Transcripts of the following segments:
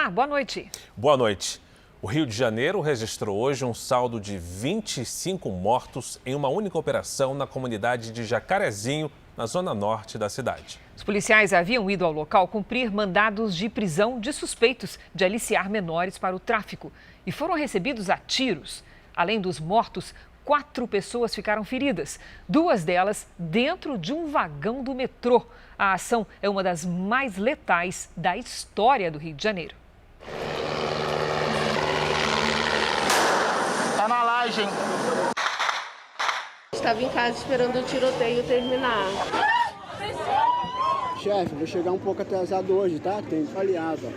Olá, boa noite. Boa noite. O Rio de Janeiro registrou hoje um saldo de 25 mortos em uma única operação na comunidade de Jacarezinho, na zona norte da cidade. Os policiais haviam ido ao local cumprir mandados de prisão de suspeitos de aliciar menores para o tráfico e foram recebidos a tiros. Além dos mortos, 4 pessoas ficaram feridas, 2 delas dentro de um vagão do metrô. A ação é uma das mais letais da história do Rio de Janeiro. Tá na laje, hein? Estava em casa esperando o tiroteio terminar. Chefe, vou chegar um pouco atrasado hoje, tá? Tem aliado.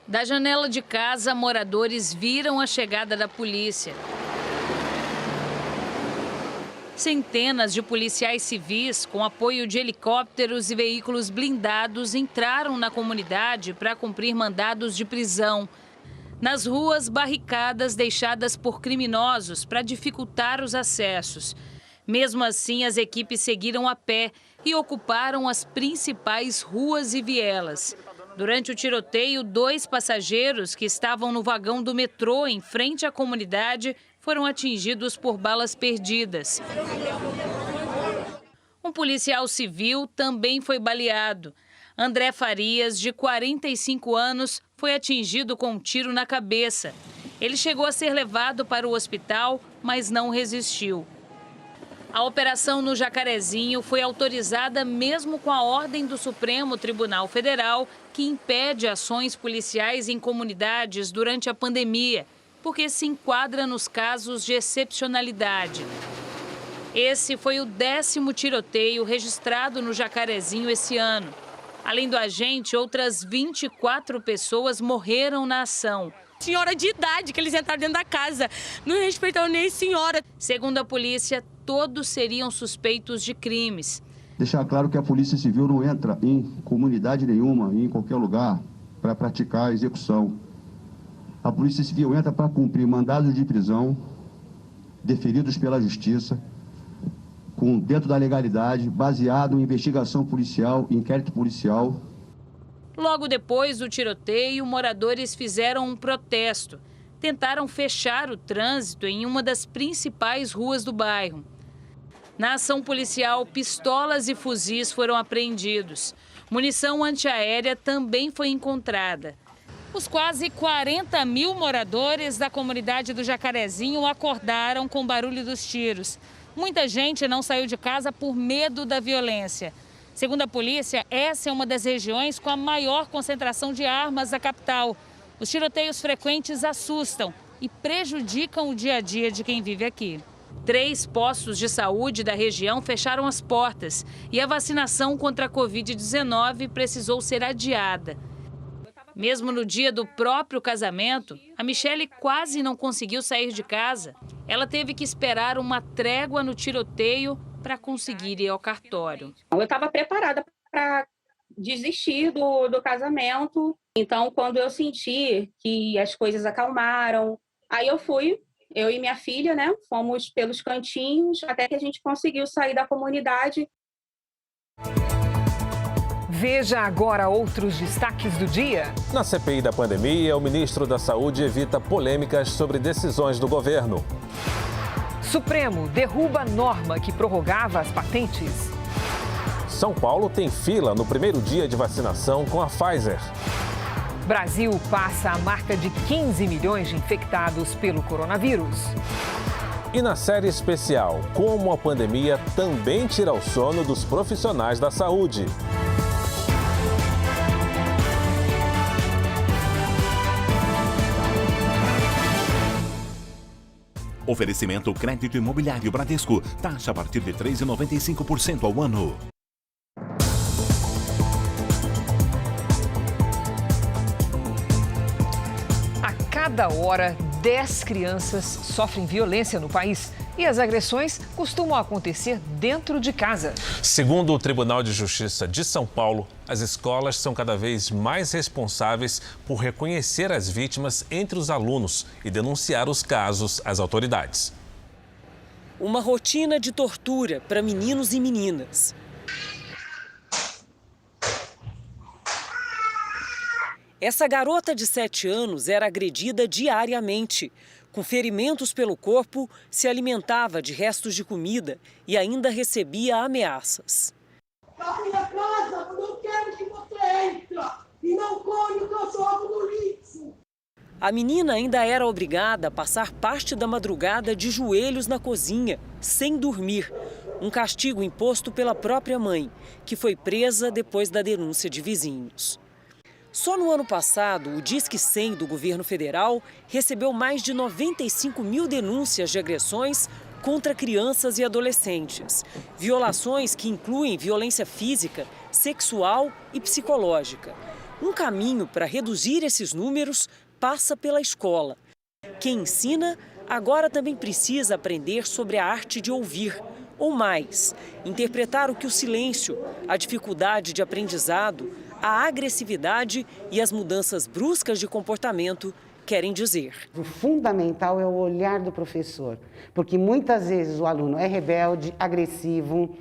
Da janela de casa, moradores viram a chegada da polícia. Centenas de policiais civis, com apoio de helicópteros e veículos blindados, entraram na comunidade para cumprir mandados de prisão. Nas ruas, barricadas deixadas por criminosos para dificultar os acessos. Mesmo assim, as equipes seguiram a pé e ocuparam as principais ruas e vielas. Durante o tiroteio, 2 passageiros que estavam no vagão do metrô em frente à comunidade foram atingidos por balas perdidas. Um policial civil também foi baleado. André Farias, de 45 anos, foi atingido com um tiro na cabeça. Ele chegou a ser levado para o hospital, mas não resistiu. A operação no Jacarezinho foi autorizada mesmo com a ordem do Supremo Tribunal Federal, que impede ações policiais em comunidades durante a pandemia, porque se enquadra nos casos de excepcionalidade. Esse foi o 10º tiroteio registrado no Jacarezinho esse ano. Além do agente, outras 24 pessoas morreram na ação. Senhora de idade, que eles entraram dentro da casa, não respeitaram nem senhora. Segundo a polícia, todos seriam suspeitos de crimes. Deixar claro que a Polícia Civil não entra em comunidade nenhuma, em qualquer lugar, para praticar a execução. A Polícia Civil entra para cumprir mandados de prisão deferidos pela Justiça, dentro da legalidade, baseado em investigação policial, inquérito policial. Logo depois do tiroteio, moradores fizeram um protesto. Tentaram fechar o trânsito em uma das principais ruas do bairro. Na ação policial, pistolas e fuzis foram apreendidos. Munição antiaérea também foi encontrada. Os quase 40 mil moradores da comunidade do Jacarezinho acordaram com o barulho dos tiros. Muita gente não saiu de casa por medo da violência. Segundo a polícia, essa é uma das regiões com a maior concentração de armas da capital. Os tiroteios frequentes assustam e prejudicam o dia a dia de quem vive aqui. 3 postos de saúde da região fecharam as portas e a vacinação contra a Covid-19 precisou ser adiada. Mesmo no dia do próprio casamento, a Michele quase não conseguiu sair de casa. Ela teve que esperar uma trégua no tiroteio para conseguir ir ao cartório. Eu estava preparada para desistir do casamento. Então, quando eu senti que as coisas acalmaram, aí eu e minha filha, né, fomos pelos cantinhos até que a gente conseguiu sair da comunidade. Veja agora outros destaques do dia. Na CPI da pandemia, o ministro da Saúde evita polêmicas sobre decisões do governo. Supremo derruba norma que prorrogava as patentes. São Paulo tem fila no primeiro dia de vacinação com a Pfizer. Brasil passa a marca de 15 milhões de infectados pelo coronavírus. E na série especial, como a pandemia também tira o sono dos profissionais da saúde. Oferecimento crédito imobiliário Bradesco. Taxa a partir de 3,95% ao ano. A cada hora, 10 crianças sofrem violência no país. E as agressões costumam acontecer dentro de casa. Segundo o Tribunal de Justiça de São Paulo, as escolas são cada vez mais responsáveis por reconhecer as vítimas entre os alunos e denunciar os casos às autoridades. Uma rotina de tortura para meninos e meninas. Essa garota de 7 anos era agredida diariamente. Com ferimentos pelo corpo, se alimentava de restos de comida e ainda recebia ameaças. Na minha casa, eu não quero que você entre e não colhe o que eu jogo no lixo. A menina ainda era obrigada a passar parte da madrugada de joelhos na cozinha, sem dormir. Um castigo imposto pela própria mãe, que foi presa depois da denúncia de vizinhos. Só no ano passado, o Disque 100 do governo federal recebeu mais de 95 mil denúncias de agressões contra crianças e adolescentes. Violações que incluem violência física, sexual e psicológica. Um caminho para reduzir esses números passa pela escola. Quem ensina agora também precisa aprender sobre a arte de ouvir, ou mais, interpretar o que o silêncio, a dificuldade de aprendizado, a agressividade e as mudanças bruscas de comportamento querem dizer. O fundamental é o olhar do professor, porque muitas vezes o aluno é rebelde, agressivo,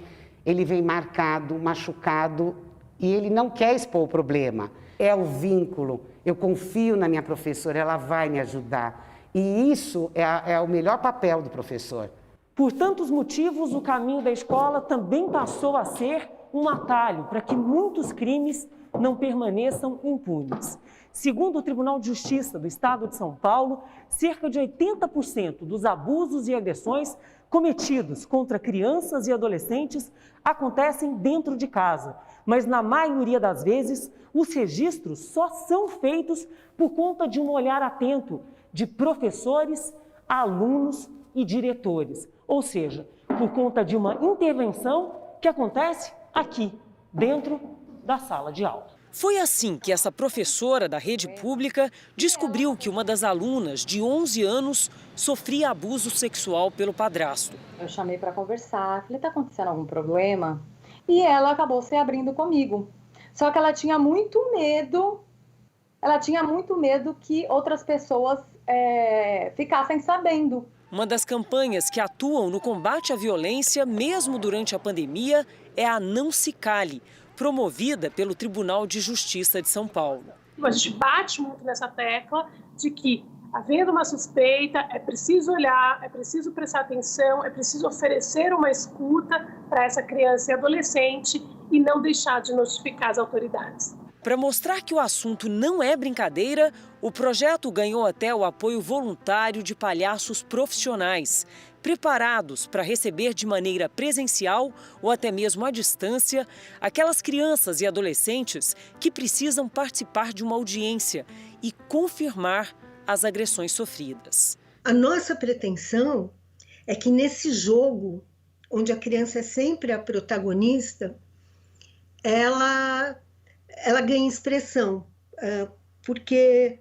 ele vem marcado, machucado e ele não quer expor o problema. É o vínculo, eu confio na minha professora, ela vai me ajudar. E isso é o melhor papel do professor. Por tantos motivos, o caminho da escola também passou a ser um atalho para que muitos crimes não permaneçam impunes. Segundo o Tribunal de Justiça do Estado de São Paulo, cerca de 80% dos abusos e agressões cometidos contra crianças e adolescentes acontecem dentro de casa. Mas na maioria das vezes, os registros só são feitos por conta de um olhar atento de professores, alunos e diretores. Ou seja, por conta de uma intervenção que acontece aqui, dentro da sala de aula. Foi assim que essa professora da rede pública descobriu que uma das alunas de 11 anos sofria abuso sexual pelo padrasto. Eu chamei para conversar, falei, tá acontecendo algum problema? E ela acabou se abrindo comigo. Só que ela tinha muito medo que outras pessoas ficassem sabendo. Uma das campanhas que atuam no combate à violência, mesmo durante a pandemia, é a Não Se Cale, promovida pelo Tribunal de Justiça de São Paulo. A gente bate muito nessa tecla de que, havendo uma suspeita, é preciso olhar, é preciso prestar atenção, é preciso oferecer uma escuta para essa criança e adolescente e não deixar de notificar as autoridades. Para mostrar que o assunto não é brincadeira, o projeto ganhou até o apoio voluntário de palhaços profissionais, preparados para receber de maneira presencial ou até mesmo à distância aquelas crianças e adolescentes que precisam participar de uma audiência e confirmar as agressões sofridas. A nossa pretensão é que nesse jogo, onde a criança é sempre a protagonista, ela ganha expressão, porque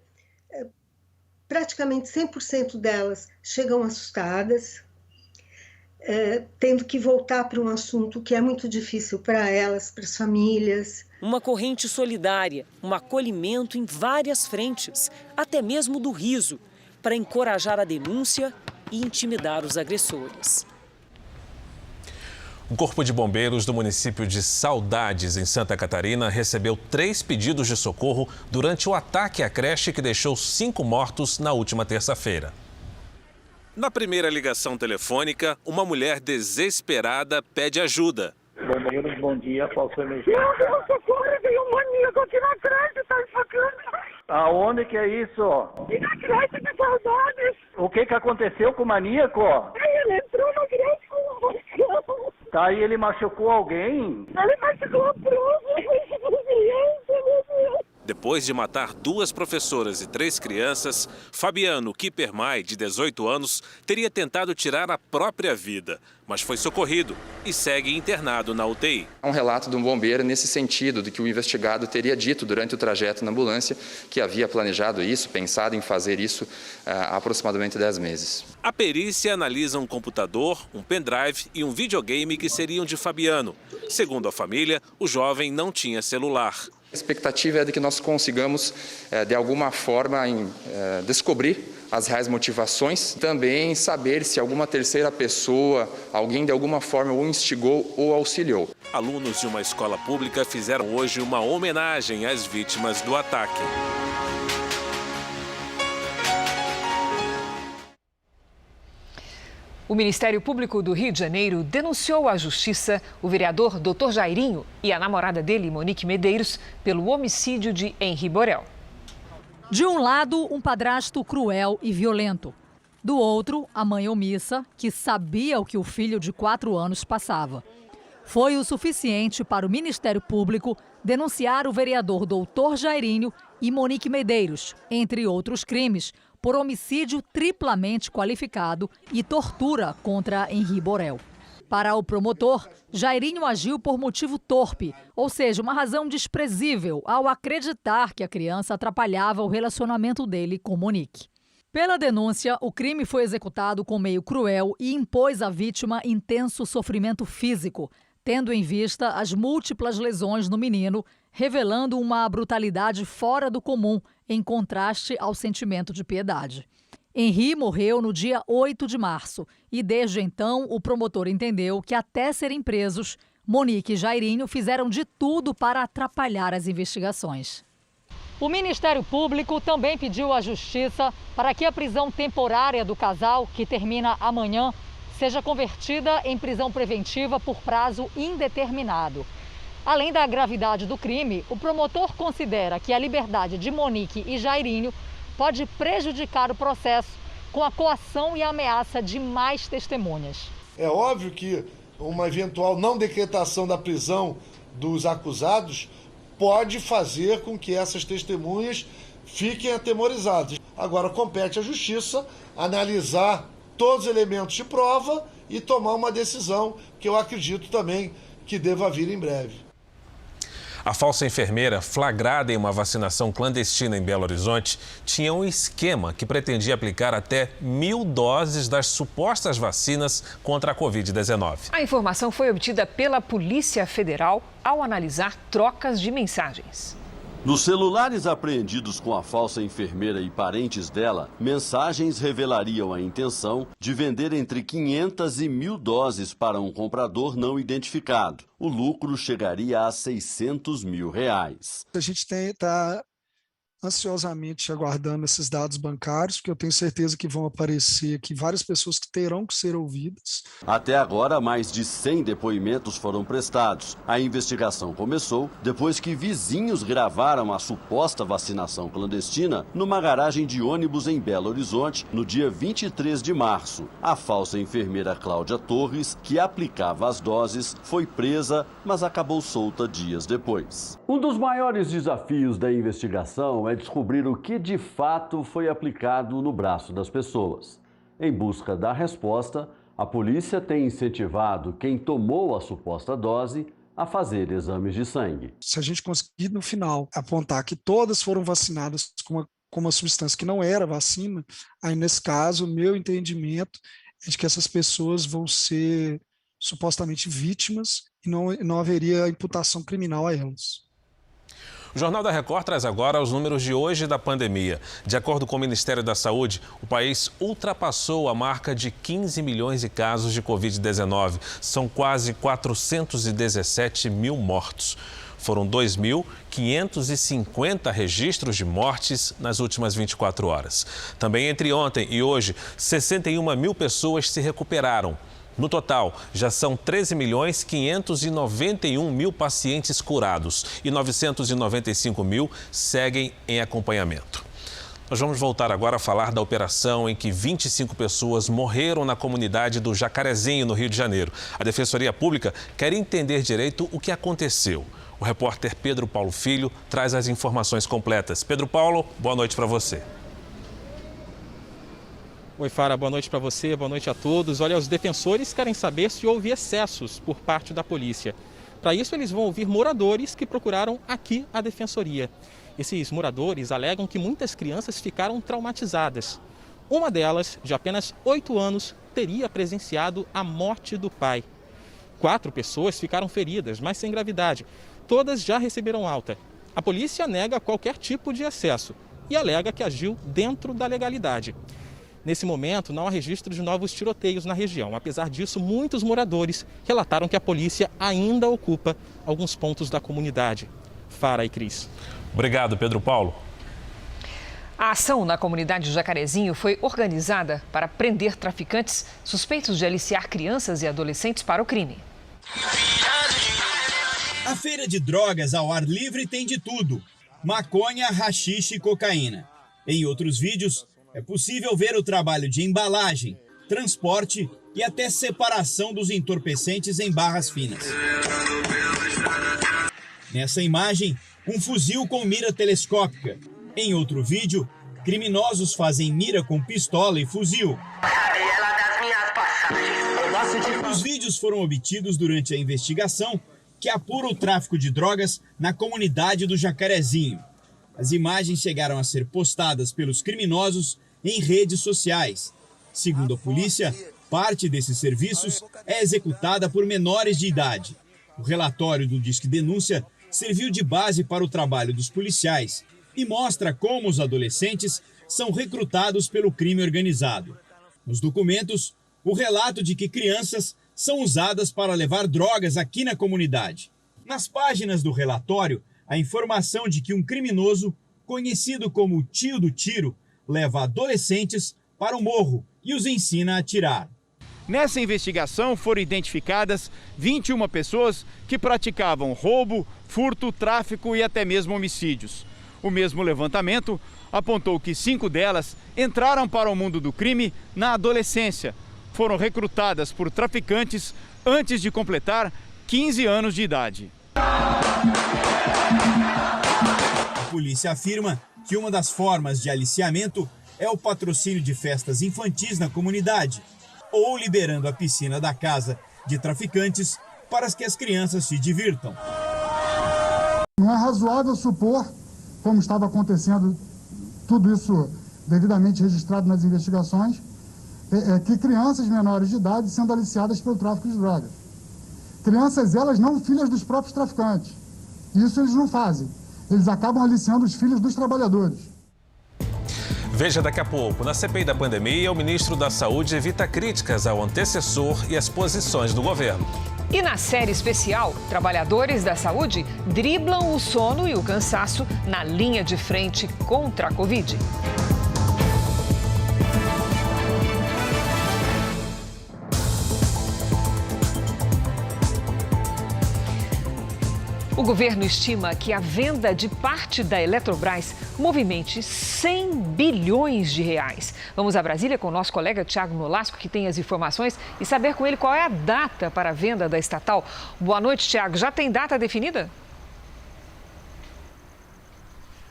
praticamente 100% delas chegam assustadas, tendo que voltar para um assunto que é muito difícil para elas, para as famílias. Uma corrente solidária, um acolhimento em várias frentes, até mesmo do riso, para encorajar a denúncia e intimidar os agressores. O Corpo de Bombeiros do município de Saudades, em Santa Catarina, recebeu 3 pedidos de socorro durante o ataque à creche que deixou 5 mortos na última terça-feira. Na primeira ligação telefônica, uma mulher desesperada pede ajuda. Bombeiros, bom dia, qual foi a emergência? Meu socorro, veio um maníaco aqui na creche, tá enfacando. Aonde que é isso? E na creche de Saudades. O que aconteceu com o maníaco? Ele entrou na creche com um roscão. Tá, e ele machucou alguém? Ele machucou a prova, meu Deus. Depois de matar 2 professoras e 3 crianças, Fabiano Kippermay, de 18 anos, teria tentado tirar a própria vida, mas foi socorrido e segue internado na UTI. Um relato de um bombeiro nesse sentido, de que o investigado teria dito durante o trajeto na ambulância que havia planejado isso, pensado em fazer isso há aproximadamente 10 meses. A perícia analisa um computador, um pendrive e um videogame que seriam de Fabiano. Segundo a família, o jovem não tinha celular. A expectativa é de que nós consigamos, de alguma forma, descobrir as reais motivações, também saber se alguma terceira pessoa, alguém de alguma forma o instigou ou auxiliou. Alunos de uma escola pública fizeram hoje uma homenagem às vítimas do ataque. O Ministério Público do Rio de Janeiro denunciou à Justiça o vereador Dr. Jairinho e a namorada dele, Monique Medeiros, pelo homicídio de Henri Borel. De um lado, um padrasto cruel e violento. Do outro, a mãe omissa, que sabia o que o filho de 4 anos passava. Foi o suficiente para o Ministério Público denunciar o vereador Dr. Jairinho e Monique Medeiros, entre outros crimes, por homicídio triplamente qualificado e tortura contra Henri Borel. Para o promotor, Jairinho agiu por motivo torpe, ou seja, uma razão desprezível ao acreditar que a criança atrapalhava o relacionamento dele com Monique. Pela denúncia, o crime foi executado com meio cruel e impôs à vítima intenso sofrimento físico, tendo em vista as múltiplas lesões no menino, revelando uma brutalidade fora do comum, em contraste ao sentimento de piedade. Henri morreu no dia 8 de março e, desde então, o promotor entendeu que, até serem presos, Monique e Jairinho fizeram de tudo para atrapalhar as investigações. O Ministério Público também pediu à Justiça para que a prisão temporária do casal, que termina amanhã, seja convertida em prisão preventiva por prazo indeterminado. Além da gravidade do crime, o promotor considera que a liberdade de Monique e Jairinho pode prejudicar o processo com a coação e a ameaça de mais testemunhas. É óbvio que uma eventual não decretação da prisão dos acusados pode fazer com que essas testemunhas fiquem atemorizadas. Agora, compete à Justiça analisar todos os elementos de prova e tomar uma decisão que eu acredito também que deva vir em breve. A falsa enfermeira, flagrada em uma vacinação clandestina em Belo Horizonte, tinha um esquema que pretendia aplicar até 1.000 doses das supostas vacinas contra a Covid-19. A informação foi obtida pela Polícia Federal ao analisar trocas de mensagens. Nos celulares apreendidos com a falsa enfermeira e parentes dela, mensagens revelariam a intenção de vender entre 500 e 1.000 doses para um comprador não identificado. O lucro chegaria a R$600 mil. A gente está ansiosamente aguardando esses dados bancários, porque eu tenho certeza que vão aparecer aqui várias pessoas que terão que ser ouvidas. Até agora, mais de 100 depoimentos foram prestados. A investigação começou depois que vizinhos gravaram a suposta vacinação clandestina numa garagem de ônibus em Belo Horizonte no dia 23 de março. A falsa enfermeira Cláudia Torres, que aplicava as doses, foi presa, mas acabou solta dias depois. Um dos maiores desafios da investigação é descobrir o que de fato foi aplicado no braço das pessoas. Em busca da resposta, a polícia tem incentivado quem tomou a suposta dose a fazer exames de sangue. Se a gente conseguir no final apontar que todas foram vacinadas com uma substância que não era vacina, aí nesse caso, o meu entendimento é de que essas pessoas vão ser supostamente vítimas e não haveria imputação criminal a elas. O Jornal da Record traz agora os números de hoje da pandemia. De acordo com o Ministério da Saúde, o país ultrapassou a marca de 15 milhões de casos de Covid-19. São quase 417 mil mortos. Foram 2.550 registros de mortes nas últimas 24 horas. Também entre ontem e hoje, 61 mil pessoas se recuperaram. No total, já são 13.591.000 pacientes curados e 995 mil seguem em acompanhamento. Nós vamos voltar agora a falar da operação em que 25 pessoas morreram na comunidade do Jacarezinho, no Rio de Janeiro. A Defensoria Pública quer entender direito o que aconteceu. O repórter Pedro Paulo Filho traz as informações completas. Pedro Paulo, boa noite para você. Oi, Fara, boa noite para você, boa noite a todos. Olha, os defensores querem saber se houve excessos por parte da polícia. Para isso, eles vão ouvir moradores que procuraram aqui a Defensoria. Esses moradores alegam que muitas crianças ficaram traumatizadas. Uma delas, de apenas 8 anos, teria presenciado a morte do pai. 4 pessoas ficaram feridas, mas sem gravidade. Todas já receberam alta. A polícia nega qualquer tipo de excesso e alega que agiu dentro da legalidade. Nesse momento, não há registro de novos tiroteios na região. Apesar disso, muitos moradores relataram que a polícia ainda ocupa alguns pontos da comunidade. Fara e Cris. Obrigado, Pedro Paulo. A ação na comunidade Jacarezinho foi organizada para prender traficantes suspeitos de aliciar crianças e adolescentes para o crime. A feira de drogas ao ar livre tem de tudo: maconha, haxixe e cocaína. Em outros vídeos, é possível ver o trabalho de embalagem, transporte e até separação dos entorpecentes em barras finas. Nessa imagem, um fuzil com mira telescópica. Em outro vídeo, criminosos fazem mira com pistola e fuzil. Os vídeos foram obtidos durante a investigação que apura o tráfico de drogas na comunidade do Jacarezinho. As imagens chegaram a ser postadas pelos criminosos em redes sociais. Segundo a polícia, parte desses serviços é executada por menores de idade. O relatório do Disque Denúncia serviu de base para o trabalho dos policiais e mostra como os adolescentes são recrutados pelo crime organizado. Nos documentos, o relato de que crianças são usadas para levar drogas aqui na comunidade. Nas páginas do relatório, a informação de que um criminoso, conhecido como Tio do Tiro, leva adolescentes para o morro e os ensina a atirar. Nessa investigação foram identificadas 21 pessoas que praticavam roubo, furto, tráfico e até mesmo homicídios. O mesmo levantamento apontou que 5 delas entraram para o mundo do crime na adolescência. Foram recrutadas por traficantes antes de completar 15 anos de idade. A polícia afirma que uma das formas de aliciamento é o patrocínio de festas infantis na comunidade, ou liberando a piscina da casa de traficantes para que as crianças se divirtam. Não é razoável supor, como estava acontecendo, tudo isso devidamente registrado nas investigações, que crianças menores de idade sendo aliciadas pelo tráfico de drogas. Crianças, elas não filhas dos próprios traficantes. Isso eles não fazem. Eles acabam aliciando os filhos dos trabalhadores. Veja daqui a pouco. Na CPI da pandemia, o ministro da Saúde evita críticas ao antecessor e às posições do governo. E na série especial, trabalhadores da saúde driblam o sono e o cansaço na linha de frente contra a Covid. O governo estima que a venda de parte da Eletrobras movimente 100 bilhões de reais. Vamos a Brasília com o nosso colega Thiago Nolasco, que tem as informações, e saber com ele qual é a data para a venda da estatal. Boa noite, Thiago. Já tem data definida?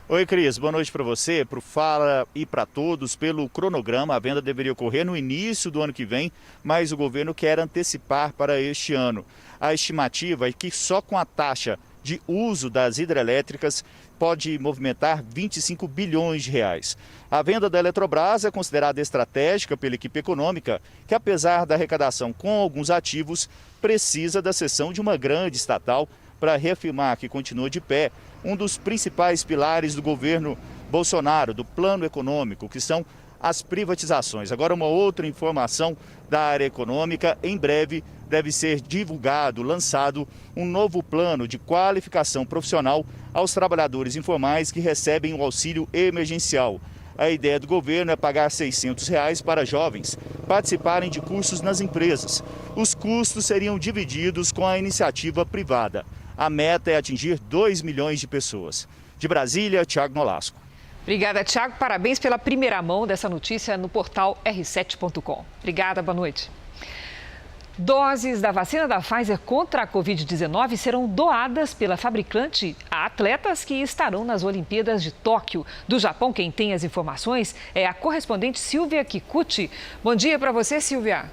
Oi, Cris. Boa noite para você, para o Fala e para todos. Pelo cronograma, a venda deveria ocorrer no início do ano que vem, mas o governo quer antecipar para este ano. A estimativa é que só com a taxa de uso das hidrelétricas pode movimentar 25 bilhões de reais. A venda da Eletrobras é considerada estratégica pela equipe econômica, que apesar da arrecadação com alguns ativos, precisa da cessão de uma grande estatal para reafirmar que continua de pé um dos principais pilares do governo Bolsonaro, do plano econômico, que são as privatizações. Agora, uma outra informação da área econômica: em breve deve ser divulgado, lançado um novo plano de qualificação profissional aos trabalhadores informais que recebem o auxílio emergencial. A ideia do governo é pagar R$ 600 para jovens participarem de cursos nas empresas. Os custos seriam divididos com a iniciativa privada. A meta é atingir 2 milhões de pessoas. De Brasília, Thiago Nolasco. Obrigada, Thiago. Parabéns pela primeira mão dessa notícia no portal r7.com. Obrigada, boa noite. Doses da vacina da Pfizer contra a Covid-19 serão doadas pela fabricante a atletas que estarão nas Olimpíadas de Tóquio. Do Japão, quem tem as informações é a correspondente Silvia Kikuchi. Bom dia para você, Silvia.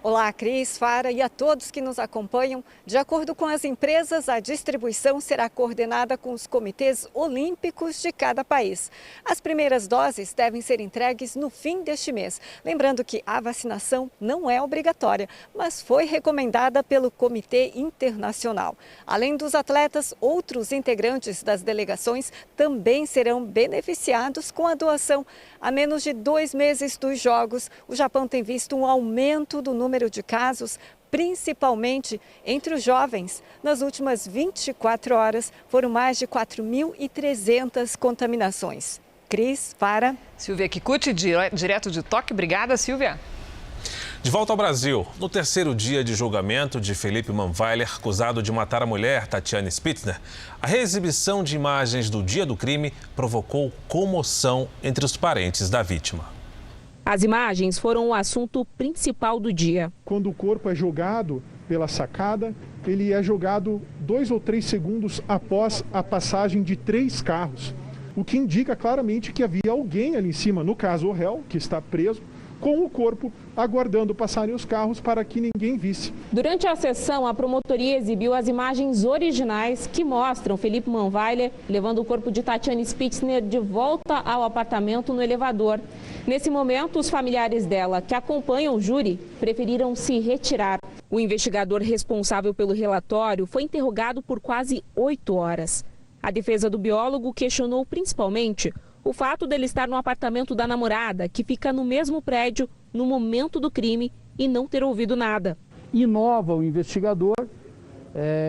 Olá, Cris, Fara e a todos que nos acompanham. De acordo com as empresas, a distribuição será coordenada com os comitês olímpicos de cada país. As primeiras doses devem ser entregues no fim deste mês. Lembrando que a vacinação não é obrigatória, mas foi recomendada pelo Comitê Internacional. Além dos atletas, outros integrantes das delegações também serão beneficiados com a doação. Há menos de 2 meses dos Jogos, o Japão tem visto um aumento do número de casos, principalmente entre os jovens. Nas últimas 24 horas, foram mais de 4.300 contaminações. Cris, para... Silvia Kikuchi, direto de Tóquio. Obrigada, Silvia. De volta ao Brasil, no terceiro dia de julgamento de Felipe Manweiler, acusado de matar a mulher Tatiane Spitzner, a reexibição de imagens do dia do crime provocou comoção entre os parentes da vítima. As imagens foram o assunto principal do dia. Quando o corpo é jogado pela sacada, ele é jogado 2 ou 3 segundos após a passagem de 3 carros, o que indica claramente que havia alguém ali em cima, no caso o réu, que está preso, com o corpo aguardando passarem os carros para que ninguém visse. Durante a sessão, a promotoria exibiu as imagens originais que mostram Felipe Manweiler levando o corpo de Tatiane Spitzner de volta ao apartamento no elevador. Nesse momento, os familiares dela, que acompanham o júri, preferiram se retirar. O investigador responsável pelo relatório foi interrogado por quase 8 horas. A defesa do biólogo questionou principalmente o fato dele estar no apartamento da namorada, que fica no mesmo prédio no momento do crime, e não ter ouvido nada. Inova o investigador,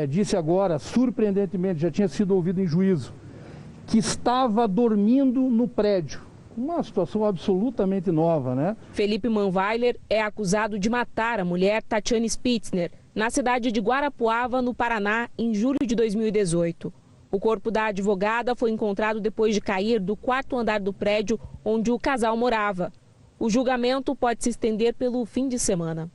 disse agora, surpreendentemente, já tinha sido ouvido em juízo, que estava dormindo no prédio. Uma situação absolutamente nova, né? Felipe Manweiler é acusado de matar a mulher Tatiane Spitzner na cidade de Guarapuava, no Paraná, em julho de 2018. O corpo da advogada foi encontrado depois de cair do 4º andar do prédio onde o casal morava. O julgamento pode se estender pelo fim de semana.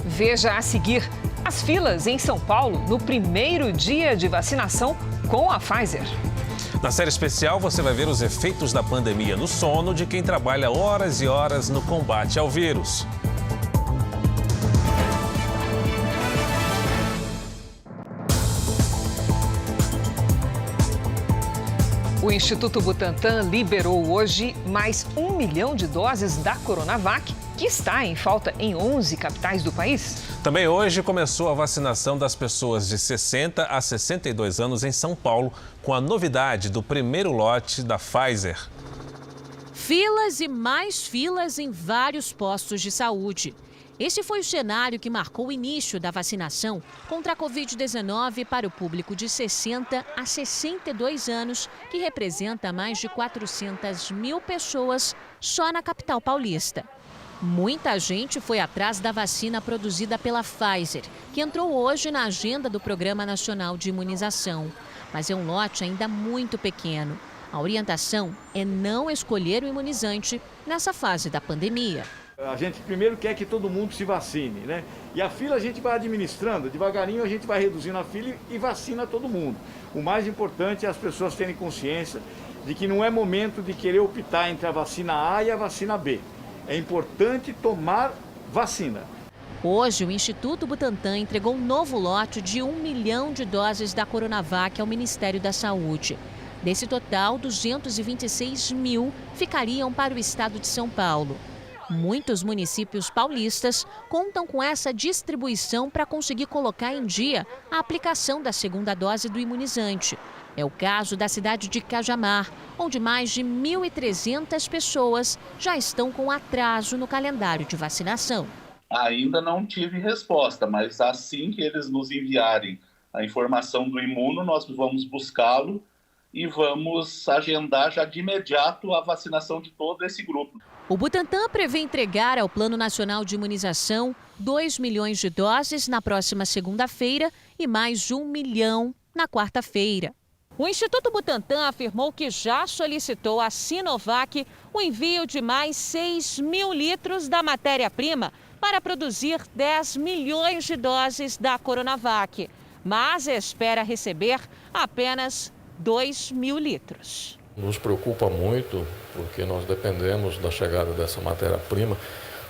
Veja a seguir as filas em São Paulo no primeiro dia de vacinação com a Pfizer. Na série especial, você vai ver os efeitos da pandemia no sono de quem trabalha horas e horas no combate ao vírus. O Instituto Butantan liberou hoje mais 1 milhão de doses da Coronavac, que está em falta em 11 capitais do país. Também hoje começou a vacinação das pessoas de 60 a 62 anos em São Paulo, com a novidade do primeiro lote da Pfizer. Filas e mais filas em vários postos de saúde. Esse foi o cenário que marcou o início da vacinação contra a Covid-19 para o público de 60 a 62 anos, que representa mais de 400 mil pessoas só na capital paulista. Muita gente foi atrás da vacina produzida pela Pfizer, que entrou hoje na agenda do Programa Nacional de Imunização. Mas é um lote ainda muito pequeno. A orientação é não escolher o imunizante nessa fase da pandemia. A gente primeiro quer que todo mundo se vacine, né? E a fila a gente vai administrando, devagarinho a gente vai reduzindo a fila e vacina todo mundo. O mais importante é as pessoas terem consciência de que não é momento de querer optar entre a vacina A e a vacina B. É importante tomar vacina. Hoje, o Instituto Butantan entregou um novo lote de 1 milhão de doses da Coronavac ao Ministério da Saúde. Desse total, 226 mil ficariam para o estado de São Paulo. Muitos municípios paulistas contam com essa distribuição para conseguir colocar em dia a aplicação da segunda dose do imunizante. É o caso da cidade de Cajamar, onde mais de 1.300 pessoas já estão com atraso no calendário de vacinação. Ainda não tive resposta, mas assim que eles nos enviarem a informação do imuno, nós vamos buscá-lo e vamos agendar já de imediato a vacinação de todo esse grupo. O Butantan prevê entregar ao Plano Nacional de Imunização 2 milhões de doses na próxima segunda-feira e mais 1 milhão na quarta-feira. O Instituto Butantan afirmou que já solicitou à Sinovac o envio de mais 6 mil litros da matéria-prima para produzir 10 milhões de doses da Coronavac, mas espera receber apenas 2 mil litros. Nos preocupa muito, porque nós dependemos da chegada dessa matéria-prima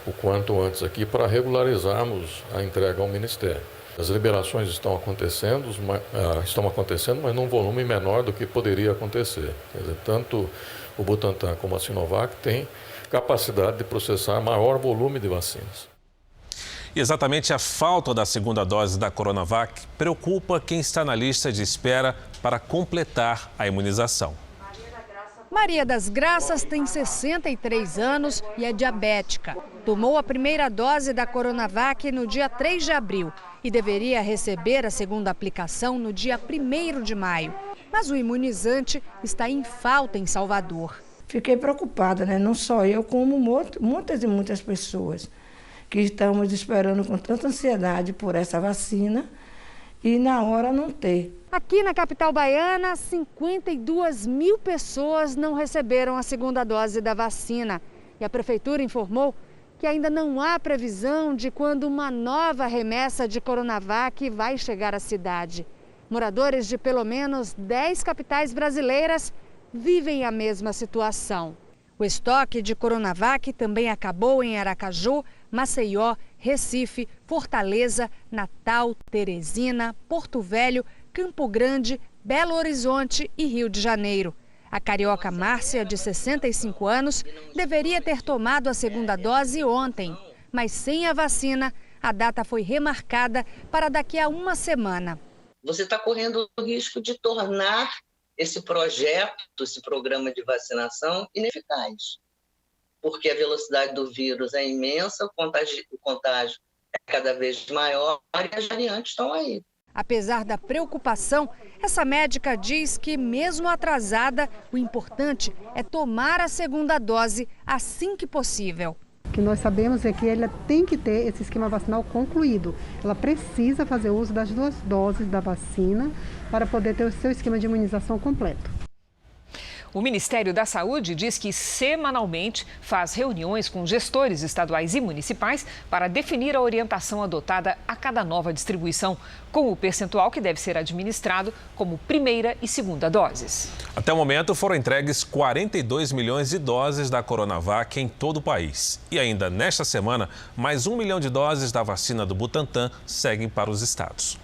o quanto antes aqui para regularizarmos a entrega ao Ministério. As liberações estão acontecendo, mas num volume menor do que poderia acontecer. Quer dizer, tanto o Butantan como a Sinovac têm capacidade de processar maior volume de vacinas. E exatamente a falta da segunda dose da Coronavac preocupa quem está na lista de espera para completar a imunização. Maria das Graças tem 63 anos e é diabética. Tomou a primeira dose da Coronavac no dia 3 de abril e deveria receber a segunda aplicação no dia 1º de maio. Mas o imunizante está em falta em Salvador. Fiquei preocupada, né? Não só eu, como muitas e muitas pessoas que estamos esperando com tanta ansiedade por essa vacina e na hora não ter. Aqui na capital baiana, 52 mil pessoas não receberam a segunda dose da vacina. E a prefeitura informou que ainda não há previsão de quando uma nova remessa de Coronavac vai chegar à cidade. Moradores de pelo menos 10 capitais brasileiras vivem a mesma situação. O estoque de Coronavac também acabou em Aracaju, Maceió, Recife, Fortaleza, Natal, Teresina, Porto Velho, Campo Grande, Belo Horizonte e Rio de Janeiro. A carioca Márcia, de 65 anos, deveria ter tomado a segunda dose ontem, mas sem a vacina, a data foi remarcada para daqui a uma semana. Você está correndo o risco de tornar esse projeto, esse programa de vacinação, ineficaz. Porque a velocidade do vírus é imensa, o contágio é cada vez maior e as variantes estão aí. Apesar da preocupação, essa médica diz que, mesmo atrasada, o importante é tomar a segunda dose assim que possível. O que nós sabemos é que ela tem que ter esse esquema vacinal concluído. Ela precisa fazer uso das 2 doses da vacina para poder ter o seu esquema de imunização completo. O Ministério da Saúde diz que semanalmente faz reuniões com gestores estaduais e municipais para definir a orientação adotada a cada nova distribuição, com o percentual que deve ser administrado como primeira e segunda doses. Até o momento foram entregues 42 milhões de doses da Coronavac em todo o país. E ainda nesta semana, mais 1 milhão de doses da vacina do Butantan seguem para os estados.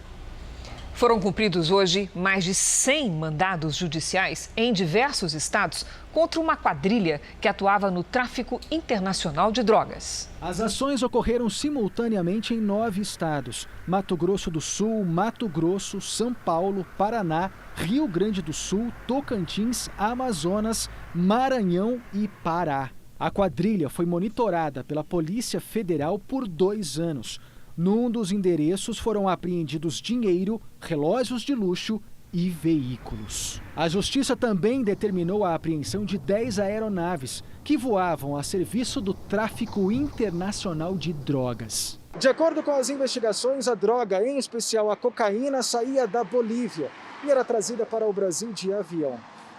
Foram cumpridos hoje mais de 100 mandados judiciais em diversos estados contra uma quadrilha que atuava no tráfico internacional de drogas. As ações ocorreram simultaneamente em 9 estados: Mato Grosso do Sul, Mato Grosso, São Paulo, Paraná, Rio Grande do Sul, Tocantins, Amazonas, Maranhão e Pará. A quadrilha foi monitorada pela Polícia Federal por 2 anos. Num dos endereços foram apreendidos dinheiro, relógios de luxo e veículos. A Justiça também determinou a apreensão de 10 aeronaves que voavam a serviço do tráfico internacional de drogas. De acordo com as investigações, a droga, em especial a cocaína, saía da Bolívia e era trazida para o Brasil de avião.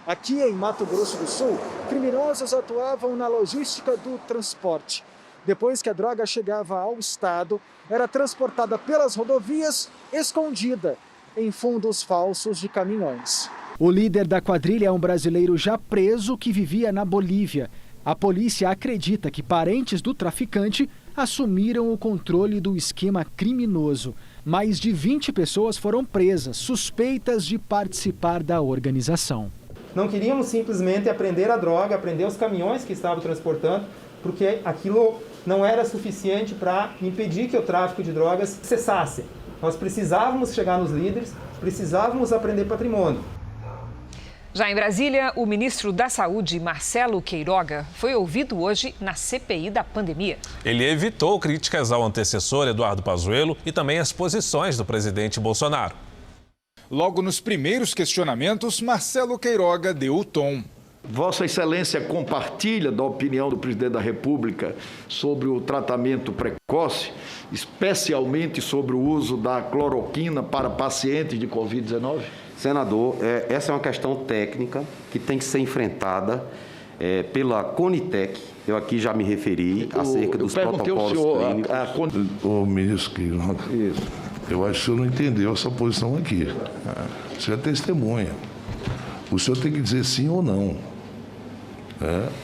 Aqui em Mato Grosso do Sul, criminosos atuavam na logística do transporte. Depois que a droga chegava ao estado, era transportada pelas rodovias, escondida em fundos falsos de caminhões. O líder da quadrilha é um brasileiro já preso que vivia na Bolívia. A polícia acredita que parentes do traficante assumiram o controle do esquema criminoso. Mais de 20 pessoas foram presas, suspeitas de participar da organização. Não queríamos simplesmente apreender a droga, apreender os caminhões que estavam transportando, porque aquilo não era suficiente para impedir que o tráfico de drogas cessasse. Nós precisávamos chegar nos líderes, precisávamos aprender patrimônio. Já em Brasília, o ministro da Saúde, Marcelo Queiroga, foi ouvido hoje na CPI da pandemia. Ele evitou críticas ao antecessor Eduardo Pazuello e também as posições do presidente Bolsonaro. Logo nos primeiros questionamentos, Marcelo Queiroga deu o tom. Vossa Excelência compartilha da opinião do presidente da República sobre o tratamento precoce, especialmente sobre o uso da cloroquina para pacientes de Covid-19? Senador, essa é uma questão técnica que tem que ser enfrentada pela Conitec. Eu aqui já me referi acerca dos protocolos clínicos. O ministro Queiroga, eu acho que o senhor não entendeu essa posição aqui. O senhor é testemunha. O senhor tem que dizer sim ou não.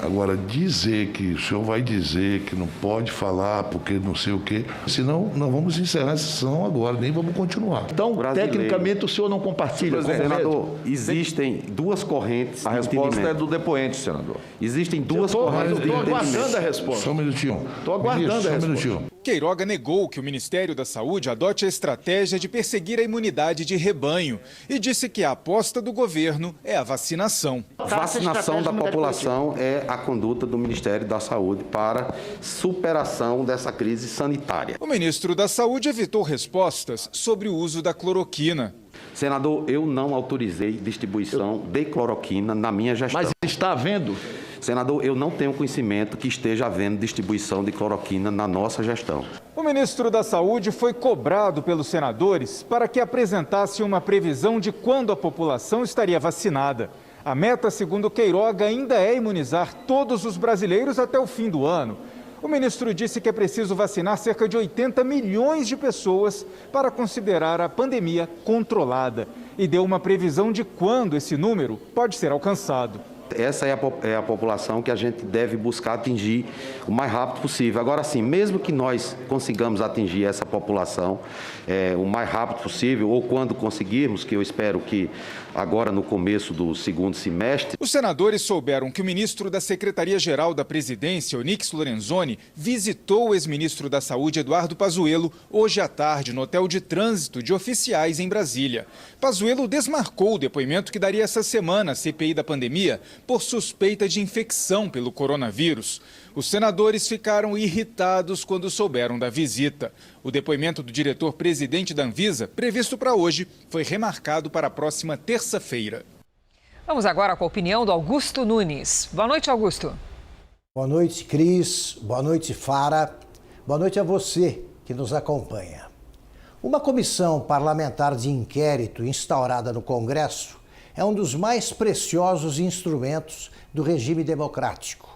Agora, dizer que o senhor vai dizer que não pode falar porque não sei o quê, senão nós vamos encerrar essa sessão agora, nem vamos continuar. Então, tecnicamente, o senhor não compartilha. Senador, existem duas correntes. A resposta é do depoente, senador. Existem duas correntes de entendimento. Estou aguardando a resposta. Só um minutinho. Estou aguardando a resposta. Queiroga negou que o Ministério da Saúde adote a estratégia de perseguir a imunidade de rebanho e disse que a aposta do governo é a vacinação. A vacinação da população é a conduta do Ministério da Saúde para superação dessa crise sanitária. O ministro da Saúde evitou respostas sobre o uso da cloroquina. Senador, eu não autorizei distribuição de cloroquina na minha gestão. Mas está havendo? Senador, eu não tenho conhecimento que esteja havendo distribuição de cloroquina na nossa gestão. O ministro da Saúde foi cobrado pelos senadores para que apresentasse uma previsão de quando a população estaria vacinada. A meta, segundo Queiroga, ainda é imunizar todos os brasileiros até o fim do ano. O ministro disse que é preciso vacinar cerca de 80 milhões de pessoas para considerar a pandemia controlada e deu uma previsão de quando esse número pode ser alcançado. Essa é a população que a gente deve buscar atingir o mais rápido possível. Agora sim, mesmo que nós consigamos atingir essa população o mais rápido possível, ou quando conseguirmos, que eu espero que agora no começo do segundo semestre. Os senadores souberam que o ministro da Secretaria-Geral da Presidência, Onyx Lorenzoni, visitou o ex-ministro da Saúde, Eduardo Pazuello, hoje à tarde no hotel de trânsito de oficiais em Brasília. Pazuello desmarcou o depoimento que daria essa semana à CPI da pandemia por suspeita de infecção pelo coronavírus. Os senadores ficaram irritados quando souberam da visita. O depoimento do diretor-presidente da Anvisa, previsto para hoje, foi remarcado para a próxima terça-feira. Vamos agora com a opinião do Augusto Nunes. Boa noite, Augusto. Boa noite, Cris. Boa noite, Fara. Boa noite a você que nos acompanha. Uma comissão parlamentar de inquérito instaurada no Congresso é um dos mais preciosos instrumentos do regime democrático.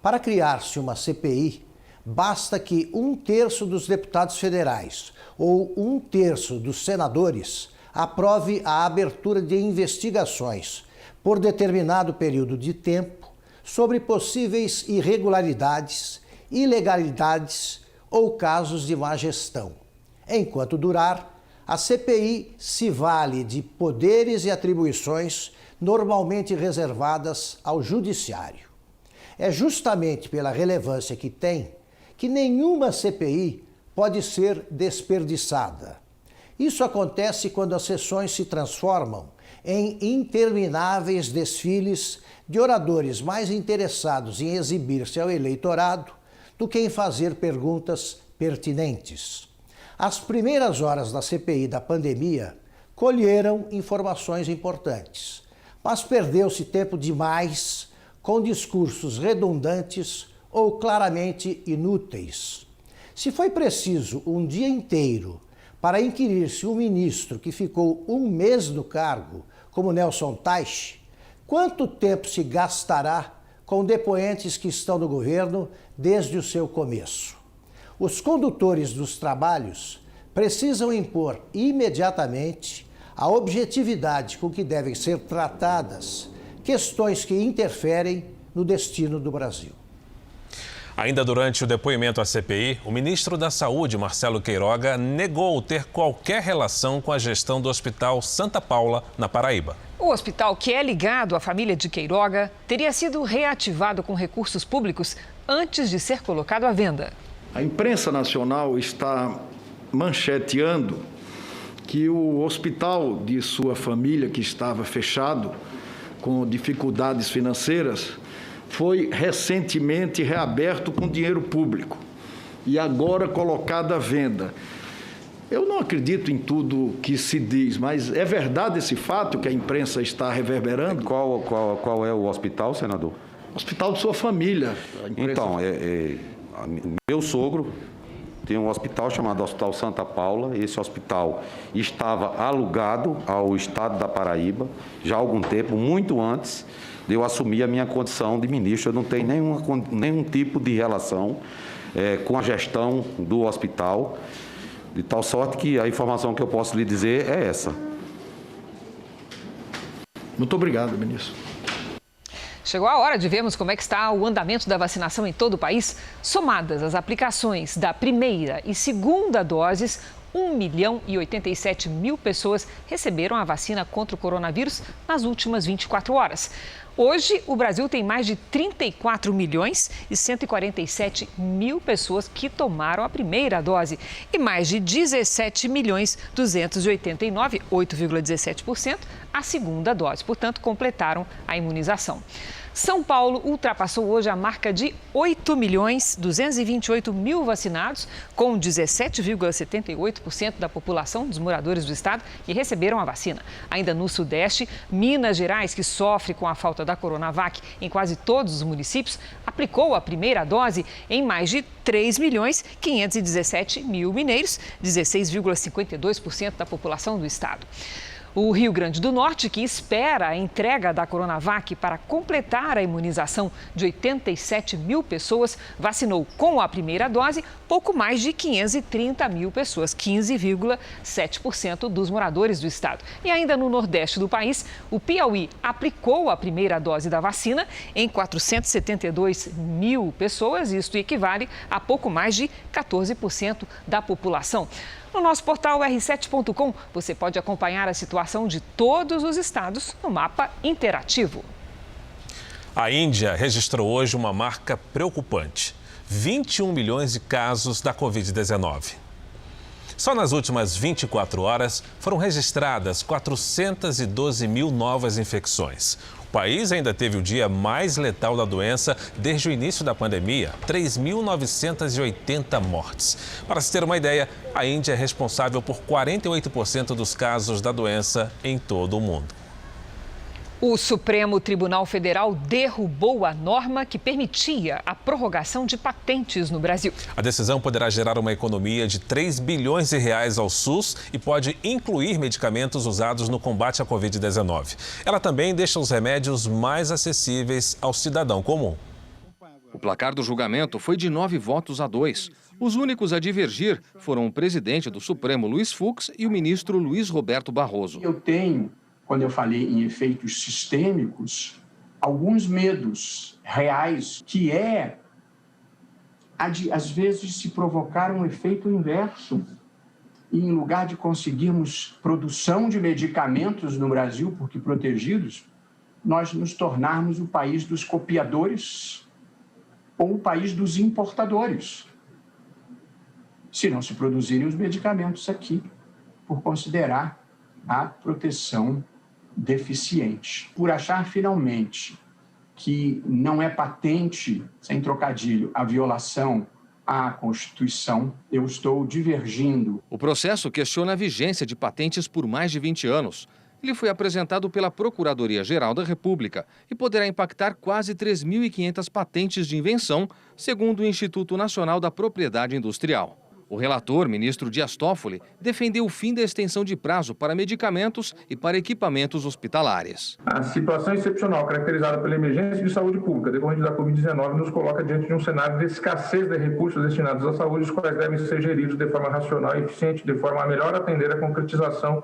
Para criar-se uma CPI, basta que 1/3 dos deputados federais ou 1/3 dos senadores aprove a abertura de investigações por determinado período de tempo sobre possíveis irregularidades, ilegalidades ou casos de má gestão. Enquanto durar, a CPI se vale de poderes e atribuições normalmente reservadas ao Judiciário. É justamente pela relevância que tem que nenhuma CPI pode ser desperdiçada. Isso acontece quando as sessões se transformam em intermináveis desfiles de oradores mais interessados em exibir-se ao eleitorado do que em fazer perguntas pertinentes. As primeiras horas da CPI da pandemia colheram informações importantes, mas perdeu-se tempo demais com discursos redundantes ou claramente inúteis. Se foi preciso um dia inteiro para inquirir-se um ministro que ficou 1 mês no cargo, como Nelson Teich, quanto tempo se gastará com depoentes que estão no governo desde o seu começo? Os condutores dos trabalhos precisam impor imediatamente a objetividade com que devem ser tratadas questões que interferem no destino do Brasil. Ainda durante o depoimento à CPI, o ministro da Saúde, Marcelo Queiroga, negou ter qualquer relação com a gestão do Hospital Santa Paula, na Paraíba. O hospital, que é ligado à família de Queiroga, teria sido reativado com recursos públicos antes de ser colocado à venda. A imprensa nacional está mancheteando que o hospital de sua família, que estava fechado, com dificuldades financeiras, foi recentemente reaberto com dinheiro público e agora colocado à venda. Eu não acredito em tudo que se diz, mas é verdade esse fato que a imprensa está reverberando? Qual é o hospital, senador? Hospital de sua família. Então, meu sogro tem um hospital chamado Hospital Santa Paula. Esse hospital estava alugado ao estado da Paraíba já há algum tempo, muito antes de eu assumir a minha condição de ministro. Eu não tenho nenhum tipo de relação com a gestão do hospital, de tal sorte que a informação que eu posso lhe dizer é essa. Muito obrigado, ministro. Chegou a hora de vermos como é que está o andamento da vacinação em todo o país. Somadas as aplicações da primeira e segunda doses, 1.087.000 pessoas receberam a vacina contra o coronavírus nas últimas 24 horas. Hoje, o Brasil tem mais de 34.147.000 pessoas que tomaram a primeira dose e mais de 17.289.000, 8,17%, a segunda dose. Portanto, completaram a imunização. São Paulo ultrapassou hoje a marca de 8.228.000 vacinados, com 17,78% da população dos moradores do estado que receberam a vacina. Ainda no Sudeste, Minas Gerais, que sofre com a falta da Coronavac em quase todos os municípios, aplicou a primeira dose em mais de 3.517.000 mineiros, 16,52% da população do estado. O Rio Grande do Norte, que espera a entrega da Coronavac para completar a imunização de 87.000 pessoas, vacinou com a primeira dose pouco mais de 530.000 pessoas, 15,7% dos moradores do estado. E ainda no Nordeste do país, o Piauí aplicou a primeira dose da vacina em 472.000 pessoas, isto equivale a pouco mais de 14% da população. No nosso portal r7.com, você pode acompanhar a situação de todos os estados no mapa interativo. A Índia registrou hoje uma marca preocupante: 21 milhões de casos da Covid-19. Só nas últimas 24 horas foram registradas 412 mil novas infecções. O país ainda teve o dia mais letal da doença desde o início da pandemia, 3.980 mortes. Para se ter uma ideia, a Índia é responsável por 48% dos casos da doença em todo o mundo. O Supremo Tribunal Federal derrubou a norma que permitia a prorrogação de patentes no Brasil. A decisão poderá gerar uma economia de 3 bilhões de reais ao SUS e pode incluir medicamentos usados no combate à Covid-19. Ela também deixa os remédios mais acessíveis ao cidadão comum. O placar do julgamento foi de 9 votos a 2. Os únicos a divergir foram o presidente do Supremo, Luiz Fux, e o ministro Luiz Roberto Barroso. Quando eu falei em efeitos sistêmicos, alguns medos reais, que é, às vezes, se provocar um efeito inverso. E, em lugar de conseguirmos produção de medicamentos no Brasil, porque protegidos, nós nos tornarmos o país dos copiadores ou o país dos importadores, se não se produzirem os medicamentos aqui, por considerar a proteção deficiente. Por achar, finalmente, que não é patente, sem trocadilho, a violação à Constituição, eu estou divergindo. O processo questiona a vigência de patentes por mais de 20 anos. Ele foi apresentado pela Procuradoria-Geral da República e poderá impactar quase 3.500 patentes de invenção, segundo o Instituto Nacional da Propriedade Industrial. O relator, ministro Dias Toffoli, defendeu o fim da extensão de prazo para medicamentos e para equipamentos hospitalares. A situação excepcional caracterizada pela emergência de saúde pública decorrente da Covid-19 nos coloca diante de um cenário de escassez de recursos destinados à saúde, os quais devem ser geridos de forma racional e eficiente, de forma a melhor atender a concretização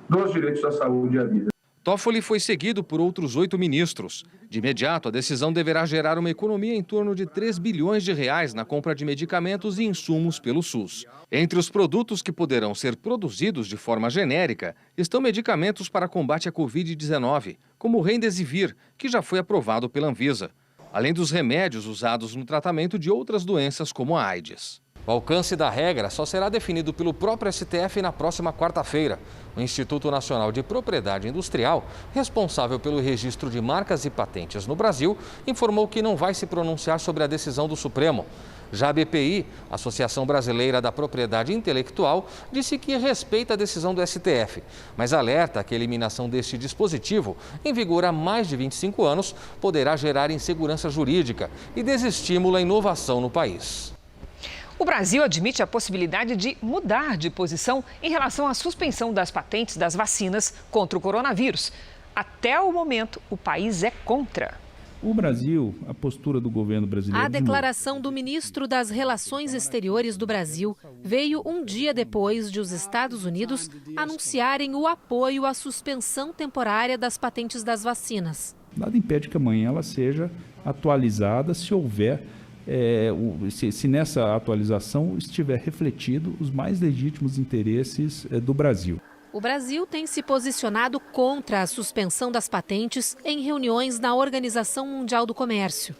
dos direitos à saúde e à vida. Toffoli foi seguido por outros 8 ministros. De imediato, a decisão deverá gerar uma economia em torno de 3 bilhões de reais na compra de medicamentos e insumos pelo SUS. Entre os produtos que poderão ser produzidos de forma genérica estão medicamentos para combate à Covid-19, como o Remdesivir, que já foi aprovado pela Anvisa, além dos remédios usados no tratamento de outras doenças como a AIDS. O alcance da regra só será definido pelo próprio STF na próxima quarta-feira. O Instituto Nacional de Propriedade Industrial, responsável pelo registro de marcas e patentes no Brasil, informou que não vai se pronunciar sobre a decisão do Supremo. Já a BPI, Associação Brasileira da Propriedade Intelectual, disse que respeita a decisão do STF, mas alerta que a eliminação deste dispositivo, em vigor há mais de 25 anos, poderá gerar insegurança jurídica e desestímulo à inovação no país. O Brasil admite a possibilidade de mudar de posição em relação à suspensão das patentes das vacinas contra o coronavírus. Até o momento, o país é contra. O Brasil, a postura do governo brasileiro... A declaração do ministro das Relações Exteriores do Brasil veio um dia depois de os Estados Unidos anunciarem o apoio à suspensão temporária das patentes das vacinas. Nada impede que amanhã ela seja atualizada se houver, se nessa atualização estiver refletido os mais legítimos interesses do Brasil. O Brasil tem se posicionado contra a suspensão das patentes em reuniões na Organização Mundial do Comércio.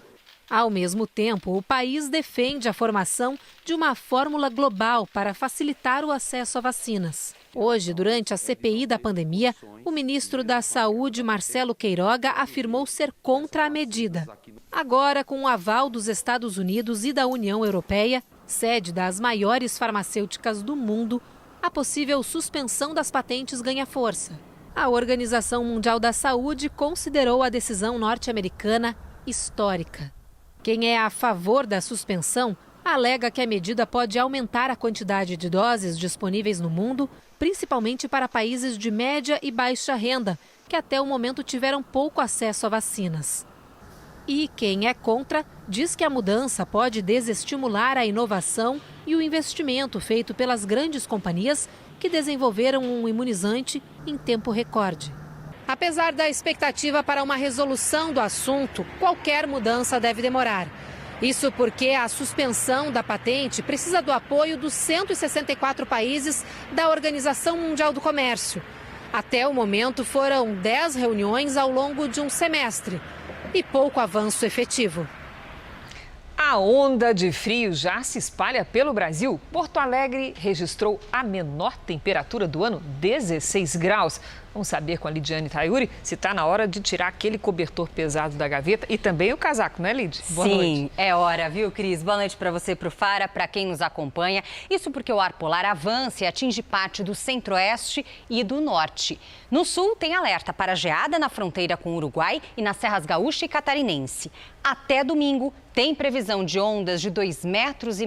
Ao mesmo tempo, o país defende a formação de uma fórmula global para facilitar o acesso a vacinas. Hoje, durante a CPI da pandemia, o ministro da Saúde, Marcelo Queiroga, afirmou ser contra a medida. Agora, com o aval dos Estados Unidos e da União Europeia, sede das maiores farmacêuticas do mundo, a possível suspensão das patentes ganha força. A Organização Mundial da Saúde considerou a decisão norte-americana histórica. Quem é a favor da suspensão alega que a medida pode aumentar a quantidade de doses disponíveis no mundo, principalmente para países de média e baixa renda, que até o momento tiveram pouco acesso a vacinas. E quem é contra diz que a mudança pode desestimular a inovação e o investimento feito pelas grandes companhias que desenvolveram um imunizante em tempo recorde. Apesar da expectativa para uma resolução do assunto, qualquer mudança deve demorar. Isso porque a suspensão da patente precisa do apoio dos 164 países da Organização Mundial do Comércio. Até o momento foram 10 reuniões ao longo de um semestre e pouco avanço efetivo. A onda de frio já se espalha pelo Brasil. Porto Alegre registrou a menor temperatura do ano, 16 graus. Vamos saber com a Lidiane Tayuri se está na hora de tirar aquele cobertor pesado da gaveta e também o casaco, não é, Lid? Boa noite. Sim, é hora, viu, Cris? Boa noite para você, para o Fara, para quem nos acompanha. Isso porque o ar polar avança e atinge parte do centro-oeste e do norte. No sul, tem alerta para geada na fronteira com o Uruguai e nas serras gaúcha e catarinense. Até domingo, tem previsão de ondas de 2,5 metros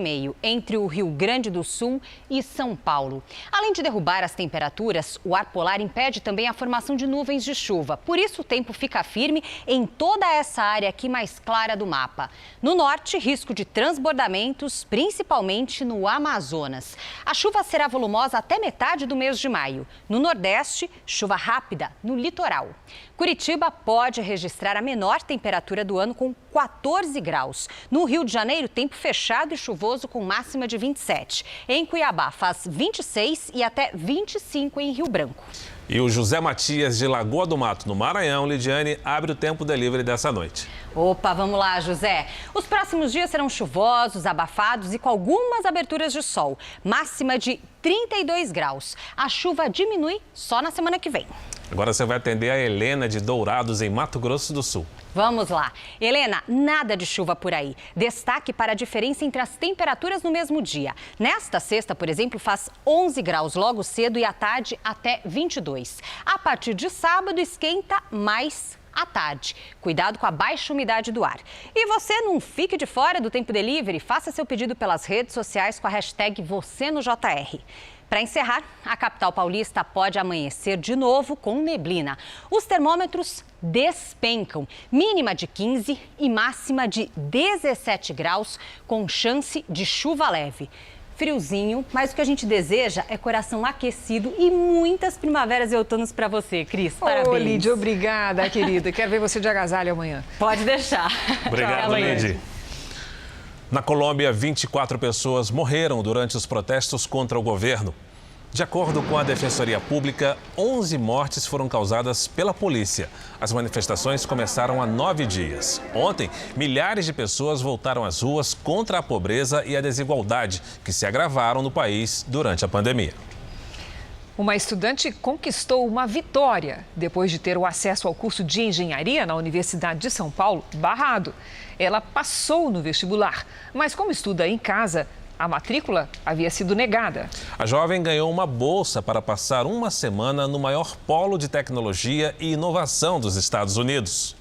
entre o Rio Grande do Sul e São Paulo. Além de derrubar as temperaturas, o ar polar impede também a formação de nuvens de chuva. Por isso, o tempo fica firme em toda essa área aqui mais clara do mapa. No norte, risco de transbordamentos, principalmente no Amazonas. A chuva será volumosa até metade do mês de maio. No nordeste, chuva rápida no litoral. Curitiba pode registrar a menor temperatura do ano com 14 graus. No Rio de Janeiro, tempo fechado e chuvoso com máxima de 27. Em Cuiabá, faz 26 e até 25 em Rio Branco. E o José Matias de Lagoa do Mato, no Maranhão, Lidiane, abre o tempo delivery dessa noite. Opa, vamos lá, José. Os próximos dias serão chuvosos, abafados e com algumas aberturas de sol. Máxima de 32 graus. A chuva diminui só na semana que vem. Agora você vai atender a Helena de Dourados, em Mato Grosso do Sul. Vamos lá. Helena, nada de chuva por aí. Destaque para a diferença entre as temperaturas no mesmo dia. Nesta sexta, por exemplo, faz 11 graus logo cedo e à tarde até 22. A partir de sábado, esquenta mais à tarde. Cuidado com a baixa umidade do ar. E você não fique de fora do Tempo Delivery. Faça seu pedido pelas redes sociais com a hashtag #VocêNoJR. Para encerrar, a capital paulista pode amanhecer de novo com neblina. Os termômetros despencam, mínima de 15 e máxima de 17 graus, com chance de chuva leve. Friozinho, mas o que a gente deseja é coração aquecido e muitas primaveras e outonos para você, Cris. Parabéns. Ô, Lídia, obrigada, querida. Quero ver você de agasalho amanhã. Pode deixar. Obrigado, Lídia. Na Colômbia, 24 pessoas morreram durante os protestos contra o governo. De acordo com a Defensoria Pública, 11 mortes foram causadas pela polícia. As manifestações começaram há 9 dias. Ontem, milhares de pessoas voltaram às ruas contra a pobreza e a desigualdade, que se agravaram no país durante a pandemia. Uma estudante conquistou uma vitória depois de ter o acesso ao curso de engenharia na Universidade de São Paulo barrado. Ela passou no vestibular, mas como estuda em casa, a matrícula havia sido negada. A jovem ganhou uma bolsa para passar uma semana no maior polo de tecnologia e inovação dos Estados Unidos.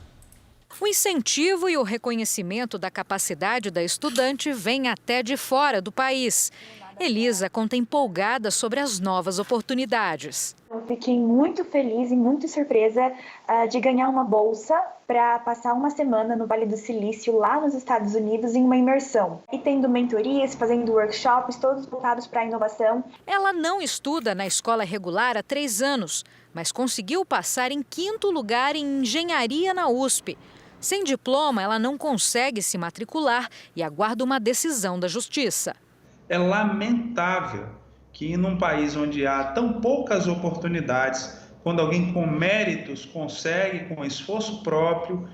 O incentivo e o reconhecimento da capacidade da estudante vêm até de fora do país. Elisa conta empolgada sobre as novas oportunidades. Eu fiquei muito feliz e muito surpresa de ganhar uma bolsa para passar uma semana no Vale do Silício, lá nos Estados Unidos, em uma imersão. E tendo mentorias, fazendo workshops, todos voltados para a inovação. Ela não estuda na escola regular há 3 anos, mas conseguiu passar em 5º lugar em engenharia na USP. Sem diploma, ela não consegue se matricular e aguarda uma decisão da justiça. É lamentável que num país onde há tão poucas oportunidades, quando alguém com méritos consegue, com esforço próprio,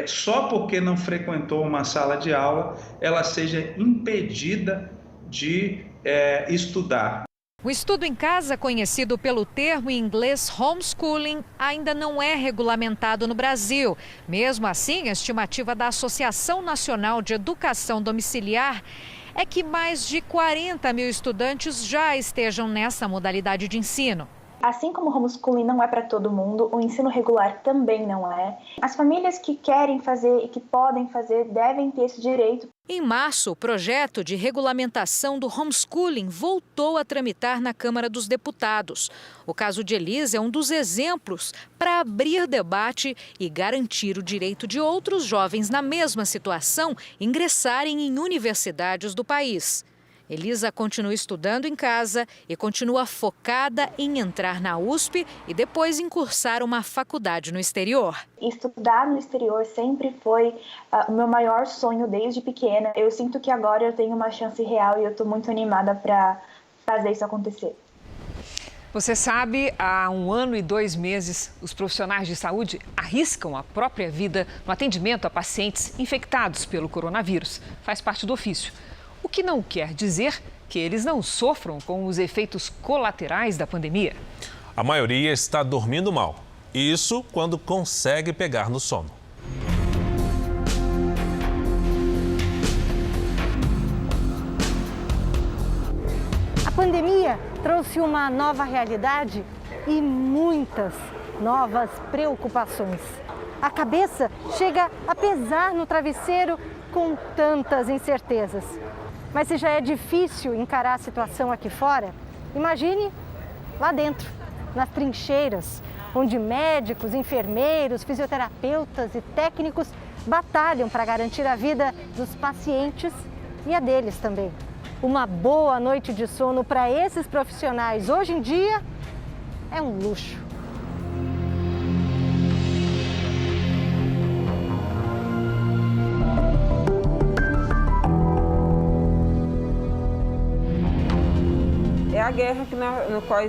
só porque não frequentou uma sala de aula, ela seja impedida de estudar. O estudo em casa, conhecido pelo termo em inglês homeschooling, ainda não é regulamentado no Brasil. Mesmo assim, a estimativa da Associação Nacional de Educação Domiciliar é que mais de 40 mil estudantes já estejam nessa modalidade de ensino. Assim como o homeschooling não é para todo mundo, o ensino regular também não é. As famílias que querem fazer e que podem fazer devem ter esse direito. Em março, o projeto de regulamentação do homeschooling voltou a tramitar na Câmara dos Deputados. O caso de Elisa é um dos exemplos para abrir debate e garantir o direito de outros jovens na mesma situação ingressarem em universidades do país. Elisa continua estudando em casa e continua focada em entrar na USP e depois em cursar uma faculdade no exterior. Estudar no exterior sempre foi o meu maior sonho desde pequena. Eu sinto que agora eu tenho uma chance real e eu estou muito animada para fazer isso acontecer. Você sabe, há 1 ano e 2 meses, os profissionais de saúde arriscam a própria vida no atendimento a pacientes infectados pelo coronavírus. Faz parte do ofício. O que não quer dizer que eles não sofram com os efeitos colaterais da pandemia. A maioria está dormindo mal. Isso quando consegue pegar no sono. A pandemia trouxe uma nova realidade e muitas novas preocupações. A cabeça chega a pesar no travesseiro com tantas incertezas. Mas se já é difícil encarar a situação aqui fora, imagine lá dentro, nas trincheiras, onde médicos, enfermeiros, fisioterapeutas e técnicos batalham para garantir a vida dos pacientes e a deles também. Uma boa noite de sono para esses profissionais hoje em dia é um luxo. É a guerra no qual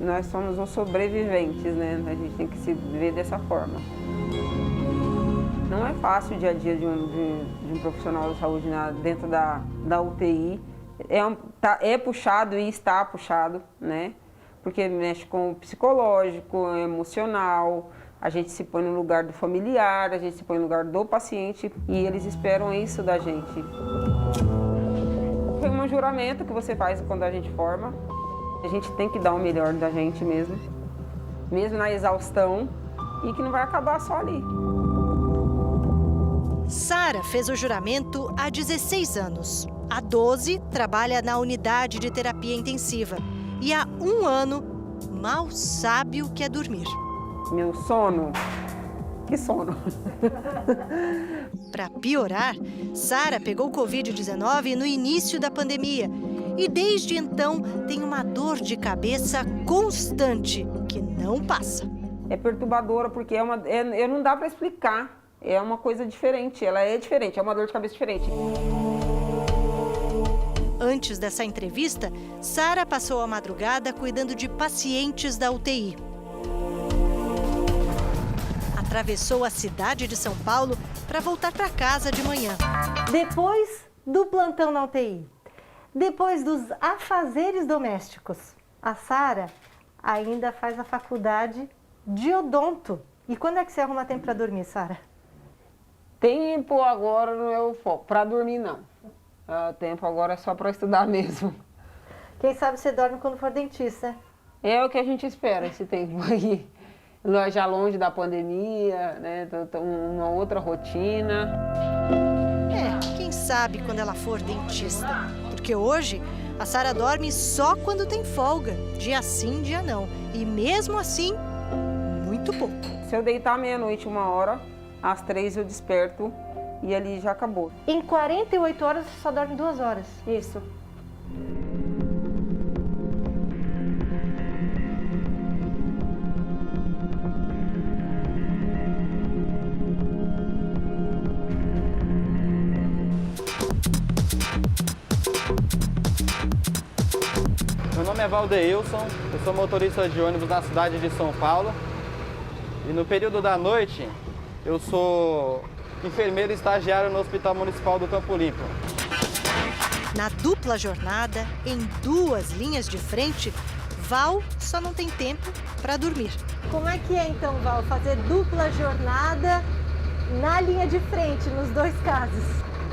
nós somos os sobreviventes, né? A gente tem que se ver dessa forma. Não é fácil o dia a dia de um profissional de saúde dentro da UTI. É puxado e está puxado, né? Porque mexe com o psicológico, emocional, a gente se põe no lugar do familiar, a gente se põe no lugar do paciente e eles esperam isso da gente. Foi um juramento que você faz quando a gente forma. A gente tem que dar o melhor da gente mesmo na exaustão, e que não vai acabar só ali. Sara fez o juramento há 16 anos. Há 12, trabalha na unidade de terapia intensiva. E há 1 ano, mal sabe o que é dormir. Meu sono? Que sono? Para piorar, Sara pegou Covid-19 no início da pandemia e desde então tem uma dor de cabeça constante que não passa. É perturbadora porque não dá para explicar. É uma coisa diferente, ela é diferente, é uma dor de cabeça diferente. Antes dessa entrevista, Sara passou a madrugada cuidando de pacientes da UTI. Atravessou a cidade de São Paulo para voltar para casa de manhã. Depois do plantão na UTI, depois dos afazeres domésticos, a Sara ainda faz a faculdade de odonto. E quando é que você arruma tempo para dormir, Sara? Tempo agora não é o foco, para dormir não. Tempo agora é só para estudar mesmo. Quem sabe você dorme quando for dentista. É o que a gente espera esse tempo aí. Já longe da pandemia, né? Uma outra rotina. Quem sabe quando ela for dentista. Porque hoje, A Sara dorme só quando tem folga, dia sim, dia não. E mesmo assim, muito pouco. Se eu deitar meia-noite, 1h, às 3 eu desperto e ali já acabou. Em 48 horas você só dorme 2 horas? Isso. Meu nome é Valdeilson, eu sou motorista de ônibus na cidade de São Paulo e no período da noite eu sou enfermeiro e estagiário no Hospital Municipal do Campo Limpo. Na dupla jornada, em 2 linhas de frente, Val só não tem tempo para dormir. Como é que é então, Val, fazer dupla jornada na linha de frente, nos 2 casos?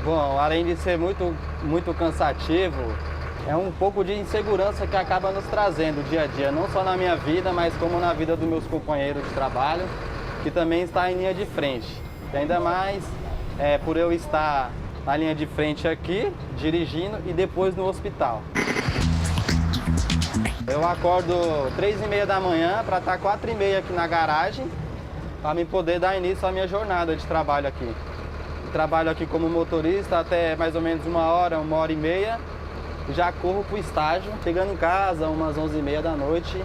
Bom, além de ser muito cansativo, é um pouco de insegurança que acaba nos trazendo dia a dia, não só na minha vida, mas como na vida dos meus companheiros de trabalho, que também está em linha de frente. E ainda mais por eu estar na linha de frente aqui, dirigindo, e depois no hospital. Eu acordo 3h30 da manhã para estar 4h30 aqui na garagem, para me poder dar início à minha jornada de trabalho aqui. Eu trabalho aqui como motorista até mais ou menos 1h, 1h30. Já corro para o estágio, chegando em casa umas 11h30 da noite,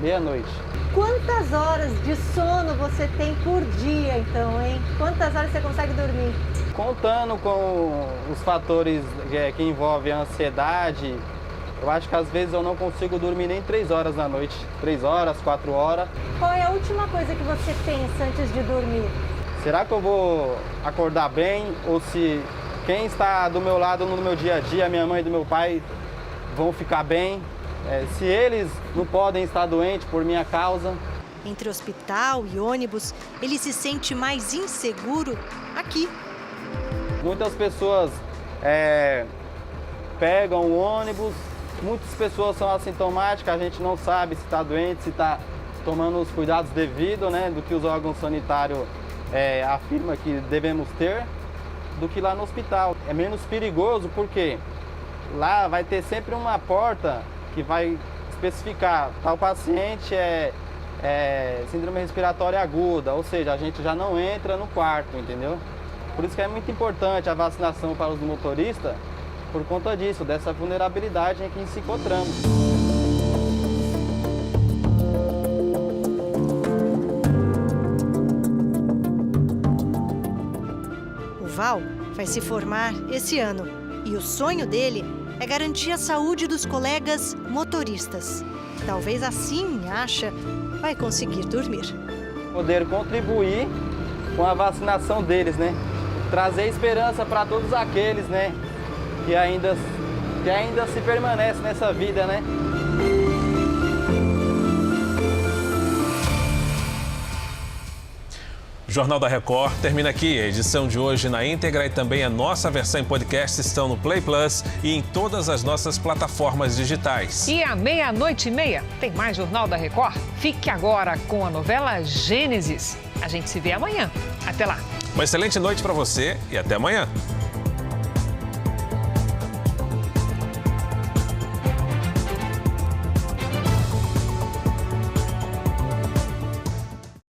meia-noite. Quantas horas de sono você tem por dia, então, hein? Quantas horas você consegue dormir? Contando com os fatores que envolvem a ansiedade, eu acho que às vezes eu não consigo dormir nem 3 horas da noite. 3 horas, 4 horas. Qual é a última coisa que você pensa antes de dormir? Será que eu vou acordar bem ou se quem está do meu lado no meu dia a dia, minha mãe e do meu pai, vão ficar bem? Se eles não podem estar doentes por minha causa. Entre hospital e ônibus, ele se sente mais inseguro aqui. Muitas pessoas pegam o ônibus, muitas pessoas são assintomáticas, a gente não sabe se está doente, se está tomando os cuidados devidos, né, do que os órgãos sanitários afirmam que devemos ter, do que lá no hospital. É menos perigoso porque lá vai ter sempre uma porta que vai especificar tal paciente síndrome respiratória aguda, ou seja, a gente já não entra no quarto, entendeu? Por isso que é muito importante a vacinação para os motoristas, por conta disso, dessa vulnerabilidade em que se encontramos. O Val vai se formar esse ano e o sonho dele é garantir a saúde dos colegas motoristas. Talvez assim, acha, vai conseguir dormir. Poder contribuir com a vacinação deles, né? Trazer esperança para todos aqueles, né? Que ainda se permanece nessa vida, né? O Jornal da Record termina aqui. A edição de hoje na íntegra e também a nossa versão em podcast estão no Play Plus e em todas as nossas plataformas digitais. E à 00:30 tem mais Jornal da Record? Fique agora com a novela Gênesis. A gente se vê amanhã. Até lá. Uma excelente noite para você e até amanhã.